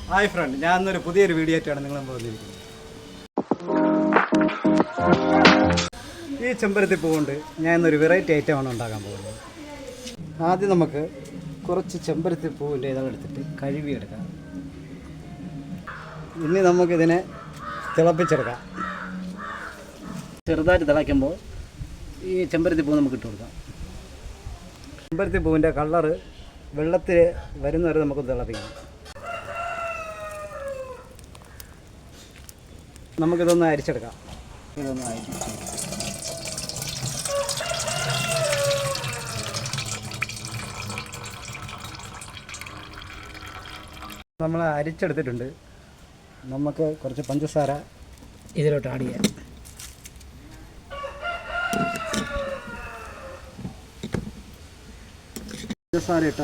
Hi front, ഞാൻ ഇന്നൊരു പുതിയൊരു വീഡിയോ ആയിട്ടാണ് നിങ്ങൾ മുമ്പ് വന്നിരിക്കുന്നത്. ഈ ചെമ്പരത്തി പൂ കൊണ്ട് ഞാൻ ഇന്നൊരു വെറൈറ്റി ഐറ്റമാണ് ഉണ്ടാക്കാൻ പോകുന്നത്. ആദ്യം നമുക്ക് കുറച്ച് ചെമ്പരത്തി പൂവിൻ്റെ ഇതളെടുത്തിട്ട് കഴുകിയെടുക്കാം. ഇനി നമുക്കിതിനെ തിളപ്പിച്ചെടുക്കാം. ചെറുതായിട്ട് തിളയ്ക്കുമ്പോൾ ഈ ചെമ്പരത്തി പൂ നമുക്ക് ഇട്ട് കൊടുക്കാം. ചെമ്പരത്തി പൂവിൻ്റെ കളറ് വെള്ളത്തിൽ വരുന്നവരെ നമുക്ക് തിളപ്പിക്കാം. നമുക്കിതൊന്ന് അരിച്ചെടുക്കാം. ഇതൊന്ന് അരിച്ചെടുക്കാം. നമ്മൾ അരിച്ചെടുത്തിട്ടുണ്ട്. നമുക്ക് കുറച്ച് പഞ്ചസാര ഇതിലോട്ട് ആഡ് ചെയ്യാം. പഞ്ചസാര ഇട്ട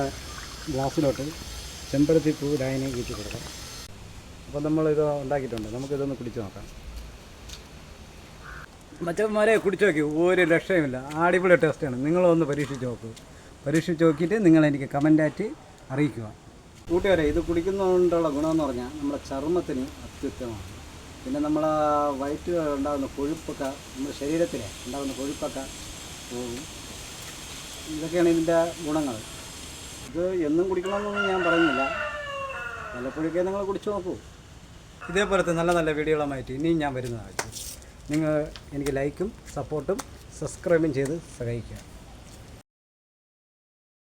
ഗ്ലാസ്സിലോട്ട് ചെമ്പരത്തി പൂ ലായനി കയറ്റി കൊടുക്കാം. അപ്പോൾ നമ്മളിത് ഉണ്ടാക്കിയിട്ടുണ്ട്. നമുക്കിതൊന്ന് കുടിച്ച് നോക്കാം. മച്ചന്മാരെ കുടിച്ച് നോക്കി, ഒരു രക്ഷയുമില്ല. അടിപൊളി ടേസ്റ്റാണ്. നിങ്ങളൊന്ന് പരീക്ഷിച്ച് നോക്കൂ. പരീക്ഷിച്ച് നോക്കിയിട്ട് നിങ്ങളെനിക്ക് കമൻ്റായിട്ട് അറിയിക്കുക. കൂട്ടുകാരെ, ഇത് കുടിക്കുന്നതുകൊണ്ടുള്ള ഗുണമെന്ന് പറഞ്ഞാൽ നമ്മുടെ ചർമ്മത്തിന് അത്യുത്തമമാണ്. പിന്നെ നമ്മൾ വയറ്റിൽ ഉണ്ടാകുന്ന കൊഴുപ്പൊക്കെ, നമ്മുടെ ശരീരത്തിൽ ഉണ്ടാകുന്ന കൊഴുപ്പൊക്കെ പോകും. ഇതൊക്കെയാണ് ഇതിൻ്റെ ഗുണങ്ങൾ. ഇത് എന്നും കുടിക്കണമെന്നൊന്നും ഞാൻ പറയുന്നില്ല. വല്ലപ്പോഴൊക്കെ നിങ്ങൾ കുടിച്ച് നോക്കൂ. ഇതേപോലത്തെ നല്ല നല്ല വീഡിയോകളുമായിട്ട് ഇനിയും ഞാൻ വരുന്നതായിരിക്കും. നിങ്ങൾ എനിക്ക് ലൈക്കും സപ്പോർട്ടും സബ്സ്ക്രൈബും ചെയ്ത് സഹായിക്കുക.